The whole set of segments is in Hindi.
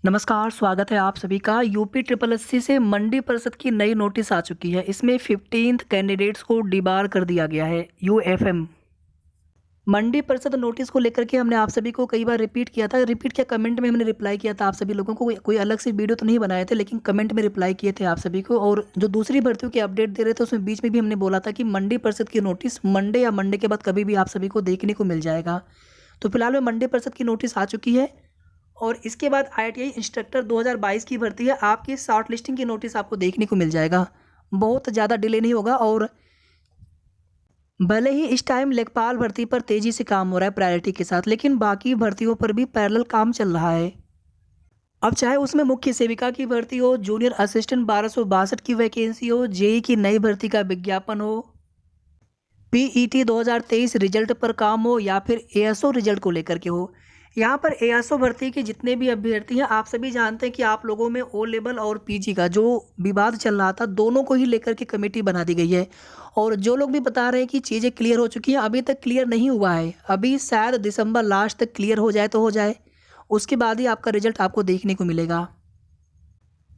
नमस्कार, स्वागत है आप सभी का। यूपी ट्रिपल एससी से मंडी परिषद की नई नोटिस आ चुकी है। इसमें 15th कैंडिडेट्स को डिबार कर दिया गया है। यूएफएम मंडी परिषद नोटिस को लेकर के हमने आप सभी को कई बार रिपीट किया था। रिपीट क्या, कमेंट में हमने रिप्लाई किया था आप सभी लोगों को। कोई अलग से वीडियो तो नहीं बनाए थे, लेकिन कमेंट में रिप्लाई किए थे आप सभी को। और जो दूसरी भर्तियों की अपडेट दे रहे थे उसमें बीच में भी हमने बोला था कि मंडी परिषद की नोटिस मंडे या मंडे के बाद कभी भी आप सभी को देखने को मिल जाएगा। तो फिलहाल में मंडी परिषद की नोटिस आ चुकी है। और इसके बाद आईटीआई इंस्ट्रक्टर 2022 की भर्ती है। आपकी शॉर्ट लिस्टिंग की नोटिस आपको देखने को मिल जाएगा। बहुत ज़्यादा डिले नहीं होगा। और भले ही इस टाइम लेखपाल भर्ती पर तेज़ी से काम हो रहा है प्रायोरिटी के साथ, लेकिन बाकी भर्तियों पर भी पैरेलल काम चल रहा है। अब चाहे उसमें मुख्य सेविका की भर्ती हो, जूनियर असिस्टेंट 1262 की वैकेंसी हो, जेई की नई भर्ती का विज्ञापन हो, पीईटी 2023 रिजल्ट पर काम हो, या फिर एएसओ रिजल्ट को लेकर के हो। यहाँ पर एएसओ भर्ती के जितने भी अभ्यर्थी हैं, आप सभी जानते हैं कि आप लोगों में ओ लेवल और पीजी का जो विवाद चल रहा था, दोनों को ही लेकर के कमेटी बना दी गई है। और जो लोग भी बता रहे हैं कि चीज़ें क्लियर हो चुकी हैं, अभी तक क्लियर नहीं हुआ है। अभी शायद दिसंबर लास्ट तक क्लियर हो जाए तो हो जाए, उसके बाद ही आपका रिजल्ट आपको देखने को मिलेगा।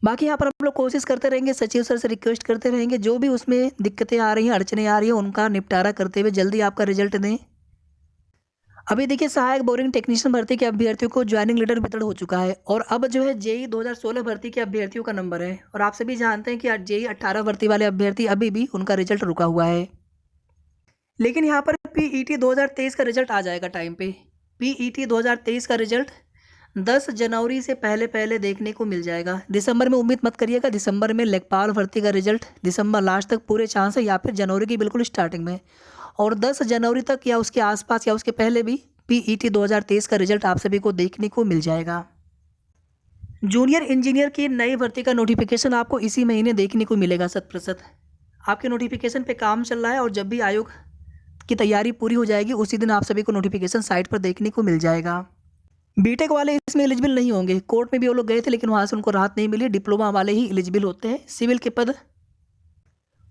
बाकी यहाँ पर हम लोग कोशिश करते रहेंगे, सचिव सर से रिक्वेस्ट करते रहेंगे, जो भी उसमें दिक्कतें आ रही हैं, अड़चने आ रही हैं, उनका निपटारा करते हुए जल्दी आपका रिजल्ट दें। अभी देखिए, सहायक बोरिंग टेक्नीशियन भर्ती के अभ्यर्थियों को ज्वाइनिंग लेटर वितरण हो चुका है। और अब जो है जेई 2016 भर्ती के अभ्यर्थियों का नंबर है। और आप सभी जानते हैं कि जेई 18 भर्ती वाले अभ्यर्थी अभी भी उनका रिजल्ट रुका हुआ है। लेकिन यहाँ पर पीईटी 2023 का रिजल्ट आ जाएगा टाइम पे। पीईटी 2023 का रिजल्ट 10 जनवरी से पहले पहले देखने को मिल जाएगा। दिसंबर में उम्मीद मत करिएगा। दिसंबर में लेखपाल भर्ती का रिजल्ट दिसंबर लास्ट तक पूरे चांस है, या फिर जनवरी की बिल्कुल स्टार्टिंग में। और 10 जनवरी तक या उसके आसपास या उसके पहले भी पीईटी 2023 का रिजल्ट आप सभी को देखने को मिल जाएगा। जूनियर इंजीनियर की नई भर्ती का नोटिफिकेशन आपको इसी महीने देखने को मिलेगा 100%। आपके नोटिफिकेशन पे काम चल रहा है, और जब भी आयोग की तैयारी पूरी हो जाएगी उसी दिन आप सभी को नोटिफिकेशन साइट पर देखने को मिल जाएगा। बीटेक वाले इसमें एलिजिबल नहीं होंगे। कोर्ट में भी वो लोग गए थे, लेकिन वहाँ से उनको राहत नहीं मिली। डिप्लोमा वाले ही एलिजिबल होते हैं। सिविल के पद,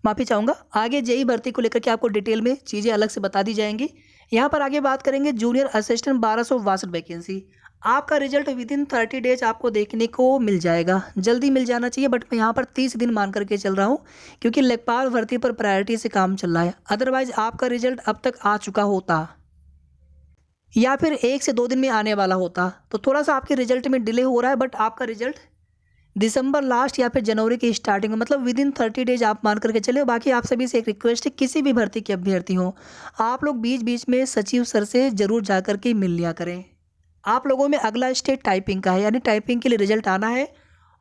माफ़ी चाहूँगा, आगे जेई भर्ती को लेकर के आपको डिटेल में चीज़ें अलग से बता दी जाएंगी। यहाँ पर आगे बात करेंगे जूनियर असिस्टेंट 1262 वैकेंसी। आपका रिजल्ट विद इन 30 डेज आपको देखने को मिल जाएगा। जल्दी मिल जाना चाहिए, बट मैं यहाँ पर 30 दिन मान करके चल रहा हूँ, क्योंकि लेखपाल भर्ती पर प्रायोरिटी से काम चल रहा है। अदरवाइज आपका रिजल्ट अब तक आ चुका होता, या फिर 1 से 2 दिन में आने वाला होता। तो थोड़ा सा आपके रिजल्ट में डिले हो रहा है, बट आपका रिजल्ट दिसंबर लास्ट या फिर जनवरी की स्टार्टिंग में, मतलब विद इन 30 डेज आप मान करके चले। बाकी आप सभी से एक रिक्वेस्ट है, किसी भी भर्ती के अभ्यर्थी हो, आप लोग बीच बीच में सचिव सर से जरूर जा करके मिल लिया करें। आप लोगों में अगला स्टेज टाइपिंग का है, यानी टाइपिंग के लिए रिजल्ट आना है।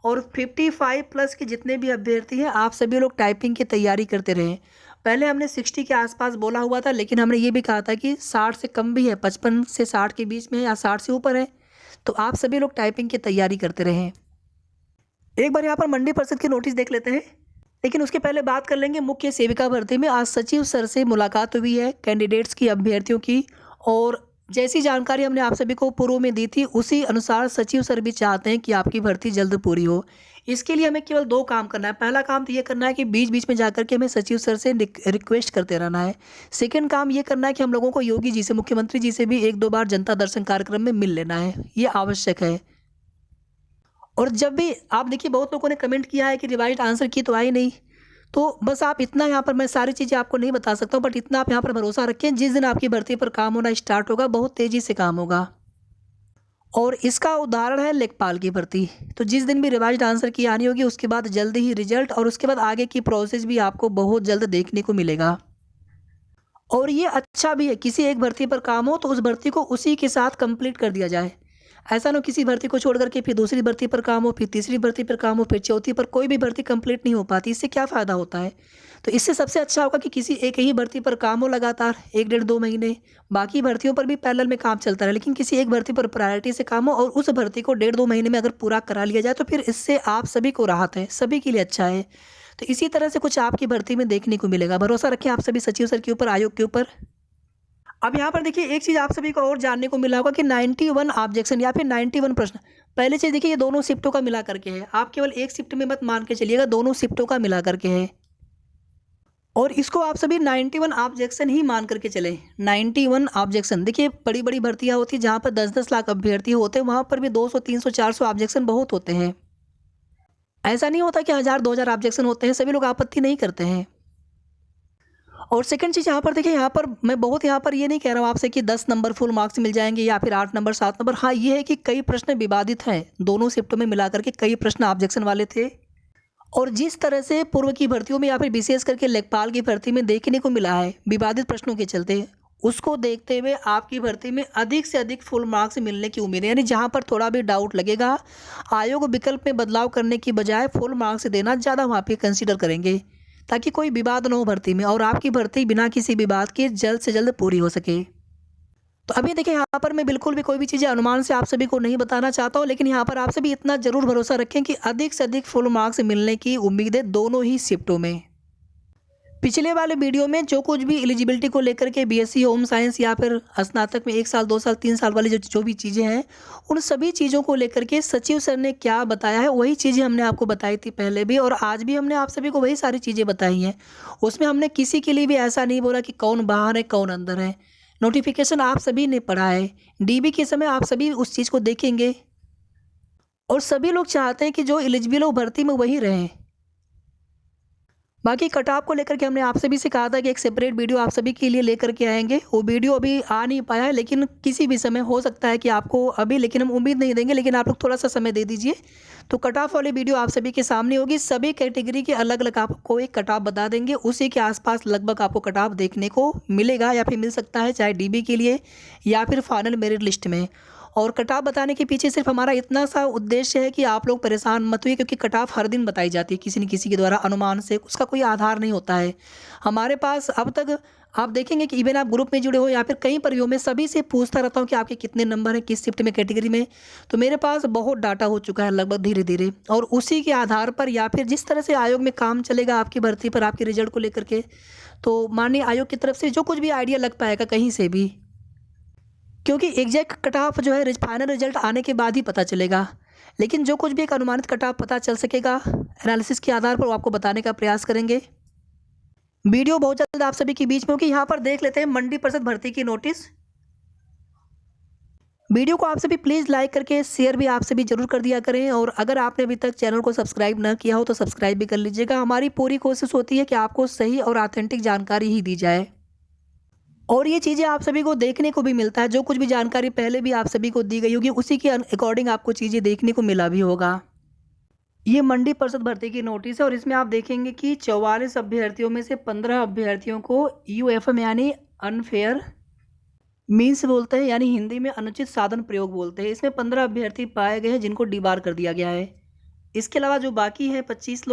और 55 प्लस के जितने भी अभ्यर्थी हैं, आप सभी लोग टाइपिंग की तैयारी करते रहें। पहले हमने 60 के आसपास बोला हुआ था, लेकिन हमने ये भी कहा था कि 60 से कम भी है, 55 से 60 के बीच में है, या 60 से ऊपर है। तो आप सभी लोग टाइपिंग की तैयारी करते रहें। एक बार यहाँ पर मंडी परिषद की नोटिस देख लेते हैं, लेकिन उसके पहले बात कर लेंगे मुख्य सेविका भर्ती में। आज सचिव सर से मुलाकात हुई है कैंडिडेट्स की, अभ्यर्थियों की। और जैसी जानकारी हमने आप सभी को पूर्व में दी थी, उसी अनुसार सचिव सर भी चाहते हैं कि आपकी भर्ती जल्द पूरी हो। इसके लिए हमें केवल 2 काम करना है। पहला काम तो ये करना है कि बीच बीच में जाकर के हमें सचिव सर से रिक्वेस्ट करते रहना है। सेकंड काम ये करना है कि हम लोगों को योगी जी से, मुख्यमंत्री जी से भी 1-2 बार जनता दर्शन कार्यक्रम में मिल लेना है। ये आवश्यक है। और जब भी आप देखिए, बहुत लोगों ने कमेंट किया है कि रिवाइज आंसर की तो आई नहीं। तो बस आप इतना, यहाँ पर मैं सारी चीज़ें आपको नहीं बता सकता हूँ, बट इतना आप यहाँ पर भरोसा रखें, जिस दिन आपकी भर्ती पर काम होना स्टार्ट होगा, बहुत तेज़ी से काम होगा। और इसका उदाहरण है लेखपाल की भर्ती। तो जिस दिन भी रिवाइज्ड आंसर की आनी होगी, उसके बाद जल्दी ही रिजल्ट, और उसके बाद आगे की प्रोसेस भी आपको बहुत जल्द देखने को मिलेगा। और ये अच्छा भी है, किसी एक भर्ती पर काम हो तो उस भर्ती को उसी के साथ कंप्लीट कर दिया जाए। ऐसा ना किसी भर्ती को छोड़ करके फिर दूसरी भर्ती पर काम हो, फिर तीसरी भर्ती पर काम हो, फिर चौथी पर, कोई भी भर्ती कंप्लीट नहीं हो पाती। इससे क्या फ़ायदा होता है? तो इससे सबसे अच्छा होगा कि किसी एक ही भर्ती पर काम हो लगातार 1 डेढ़ 2 महीने, बाकी भर्तियों पर भी पैरेलल में काम चलता रहे, लेकिन किसी एक भर्ती पर प्रायोरिटी से काम हो, और उस भर्ती को 1.5-2 महीने में अगर पूरा करा लिया जाए, तो फिर इससे आप सभी को राहत है, सभी के लिए अच्छा है। तो इसी तरह से कुछ आपकी भर्ती में देखने को मिलेगा। भरोसा रखें आप सभी सचिव सर के ऊपर, आयोग के ऊपर। अब यहाँ पर देखिए, एक चीज़ आप सभी को और जानने को मिला होगा कि 91 ऑब्जेक्शन या फिर 91 प्रश्न। पहले चीज़ देखिए, ये दोनों शिफ्टों का मिला करके है। आप केवल एक शिफ्ट में मत मान के चलिएगा, दोनों शिफ्टों का मिला करके है। और इसको आप सभी 91 ऑब्जेक्शन ही मान करके चलें। 91 ऑब्जेक्शन, देखिए बड़ी बड़ी भर्तियां होती हैं जहाँ पर 10-10 लाख अभ्यर्थी होते हैं, वहाँ पर भी 200 300 400 ऑब्जेक्शन बहुत होते हैं। ऐसा नहीं होता कि 1000-2000 ऑब्जेक्शन होते हैं, सभी लोग आपत्ति नहीं करते हैं। और सेकंड चीज़ यहाँ पर देखिए, यहाँ पर मैं बहुत यहाँ पर ये नहीं कह रहा हूँ आपसे कि 10 नंबर फुल मार्क्स मिल जाएंगे या फिर 8 नंबर 7 नंबर। हाँ, ये है कि कई प्रश्न विवादित हैं, दोनों शिफ्टों में मिलाकर के कई प्रश्न ऑब्जेक्शन वाले थे। और जिस तरह से पूर्व की भर्तियों में या फिर विशेष करके लेखपाल की भर्ती में देखने को मिला है विवादित प्रश्नों के चलते, उसको देखते हुए आपकी भर्ती में अधिक से अधिक फुल मार्क्स मिलने की उम्मीद है। यानी जहाँ पर थोड़ा भी डाउट लगेगा, आयोग विकल्प में बदलाव करने की बजाय फुल मार्क्स देना ज़्यादा वहाँ पे कंसीडर करेंगे, ताकि कोई विवाद न हो भर्ती में और आपकी भर्ती बिना किसी विवाद के जल्द से जल्द पूरी हो सके। तो अभी देखिए, यहाँ पर मैं बिल्कुल भी कोई भी चीज़ें अनुमान से आप सभी को नहीं बताना चाहता हूँ, लेकिन यहाँ पर आप सभी इतना ज़रूर भरोसा रखें कि अधिक से अधिक फुल मार्क्स मिलने की उम्मीद है दोनों ही शिफ्टों में। पिछले वाले वीडियो में जो कुछ भी एलिजिबिलिटी को लेकर के बीएससी होम साइंस या फिर स्नातक में 1 साल 2 साल 3 साल वाली जो भी चीज़ें हैं, उन सभी चीज़ों को लेकर के सचिव सर ने क्या बताया है वही चीज़ें हमने आपको बताई थी पहले भी, और आज भी हमने आप सभी को वही सारी चीज़ें बताई हैं। उसमें हमने किसी के लिए भी ऐसा नहीं बोला कि कौन बाहर है कौन अंदर है। नोटिफिकेशन आप सभी ने पढ़ा है, डीबी के समय आप सभी उस चीज़ को देखेंगे, और सभी लोग चाहते हैं कि जो एलिजिबल हो भर्ती में वही रहें। बाकी कट ऑफ को लेकर के हमने आप सभी से कहा था कि एक सेपरेट वीडियो आप सभी के लिए लेकर के आएंगे। वो वीडियो अभी आ नहीं पाया है, लेकिन किसी भी समय हो सकता है कि आपको अभी, लेकिन हम उम्मीद नहीं देंगे, लेकिन आप लोग थोड़ा सा समय दे दीजिए तो कट ऑफ वाली वीडियो आप सभी के सामने होगी। सभी कैटेगरी के अलग अलग आपको एक कट ऑफ बता देंगे, उसी के आसपास लगभग आपको कट ऑफ देखने को मिलेगा या फिर मिल सकता है, चाहे डीबी के लिए या फिर फाइनल मेरिट लिस्ट में। और कट ऑफ बताने के पीछे सिर्फ हमारा इतना सा उद्देश्य है कि आप लोग परेशान मत हुए, क्योंकि कट ऑफ हर दिन बताई जाती है किसी न किसी के द्वारा अनुमान से, उसका कोई आधार नहीं होता है हमारे पास। अब तक आप देखेंगे कि इवन आप ग्रुप में जुड़े हो या फिर कहीं पर भी हो, मैं सभी से पूछता रहता हूँ कि आपके कितने नंबर हैं, किस शिफ्ट में, कैटेगरी में। तो मेरे पास बहुत डाटा हो चुका है लगभग धीरे धीरे, और उसी के आधार पर या फिर जिस तरह से आयोग में काम चलेगा आपकी भर्ती पर, आपके रिजल्ट को लेकर के, तो माननीय आयोग की तरफ से जो कुछ भी आइडिया लग पाएगा कहीं से भी, क्योंकि एग्जैक्ट कट ऑफ जो है फाइनल रिजल्ट आने के बाद ही पता चलेगा, लेकिन जो कुछ भी एक अनुमानित कट ऑफ पता चल सकेगा एनालिसिस के आधार पर, वो आपको बताने का प्रयास करेंगे। वीडियो बहुत जल्द आप सभी के बीच में होगी। यहाँ पर देख लेते हैं मंडी परिषद भर्ती की नोटिस। वीडियो को आप सभी प्लीज़ लाइक करके शेयर भी आप सभी जरूर कर दिया करें, और अगर आपने अभी तक चैनल को सब्सक्राइब न किया हो तो सब्सक्राइब भी कर लीजिएगा। हमारी पूरी कोशिश होती है कि आपको सही और ऑथेंटिक जानकारी ही दी जाए, और ये चीज़ें आप सभी को देखने को भी मिलता है। जो कुछ भी जानकारी पहले भी आप सभी को दी गई होगी, उसी के अकॉर्डिंग आपको चीज़ें देखने को मिला भी होगा। ये मंडी परिषद भर्ती की नोटिस है, और इसमें आप देखेंगे कि 44 अभ्यर्थियों में से 15 अभ्यर्थियों को यूएफएम यानी अनफेयर मीन्स बोलते हैं, यानी हिंदी में अनुचित साधन प्रयोग बोलते हैं। इसमें 15 अभ्यर्थी पाए गए हैं जिनको डिबार कर दिया गया है। इसके अलावा जो बाकी है 29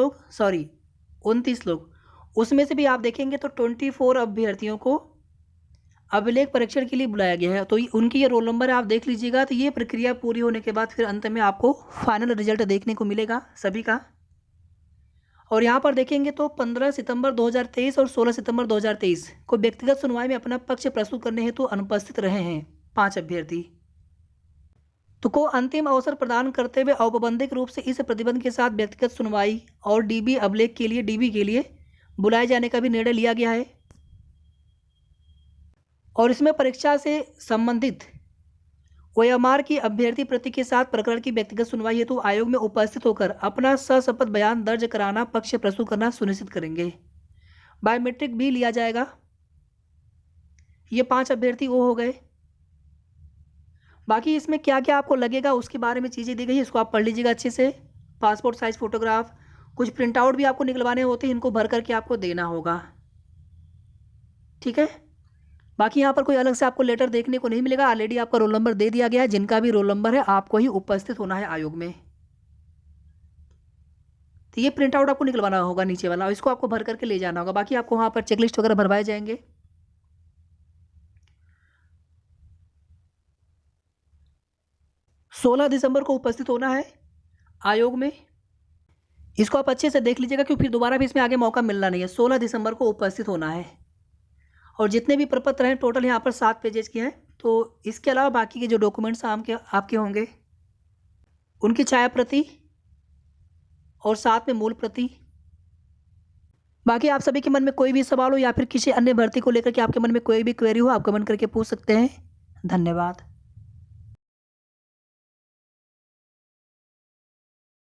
लोग, उसमें से भी आप देखेंगे तो 24 अभ्यर्थियों को अभिलेख परीक्षण के लिए बुलाया गया है। तो उनकी ये रोल नंबर आप देख लीजिएगा। तो ये प्रक्रिया पूरी होने के बाद फिर अंत में आपको फाइनल रिजल्ट देखने को मिलेगा सभी का। और यहाँ पर देखेंगे तो 15 सितंबर 2023 और 16 सितंबर 2023 को व्यक्तिगत सुनवाई में अपना पक्ष प्रस्तुत करने हेतु अनुपस्थित रहे हैं 5 अभ्यर्थी। तो को अंतिम अवसर प्रदान करते हुए औपबंधिक रूप से इस प्रतिबंध के साथ व्यक्तिगत सुनवाई और डीबी अभिलेख के लिए डीबी के लिए बुलाए जाने का भी निर्णय लिया गया है। और इसमें परीक्षा से संबंधित ओएमआर की अभ्यर्थी प्रति के साथ प्रकरण की व्यक्तिगत सुनवाई हेतु आयोग में उपस्थित होकर अपना सशपथ बयान दर्ज कराना, पक्ष प्रस्तुत करना सुनिश्चित करेंगे। बायोमेट्रिक भी लिया जाएगा। ये 5 अभ्यर्थी वो हो गए। बाकी इसमें क्या क्या आपको लगेगा उसके बारे में चीज़ें दी गई है, इसको आप पढ़ लीजिएगा अच्छे से। पासपोर्ट साइज फोटोग्राफ, कुछ प्रिंट आउट भी आपको निकलवाने होते हैं, इनको भर करके आपको देना होगा, ठीक है। बाकी यहाँ पर कोई अलग से आपको लेटर देखने को नहीं मिलेगा, ऑलरेडी आपका रोल नंबर दे दिया गया है। जिनका भी रोल नंबर है आपको ही उपस्थित होना है आयोग में। तो ये प्रिंट आउट आपको निकलवाना होगा नीचे वाला, और इसको आपको भर करके ले जाना होगा। बाकी आपको वहाँ पर चेकलिस्ट वगैरह भरवाए जाएंगे। सोलह दिसंबर को उपस्थित होना है आयोग में। इसको आप अच्छे से देख लीजिएगा, क्योंकि फिर दोबारा भी इसमें आगे मौका मिलना नहीं है। 16 दिसंबर को उपस्थित होना है। और जितने भी प्रपत्र हैं टोटल यहाँ पर 7 पेजेस के हैं। तो इसके अलावा बाकी के जो डॉक्यूमेंट्स आपके होंगे, उनकी छाया प्रति और साथ में मूल प्रति, बाकी आप सभी के मन में कोई भी सवाल हो या फिर किसी अन्य भर्ती को लेकर के आपके मन में कोई भी क्वेरी हो, आप कमेंट करके पूछ सकते हैं। धन्यवाद।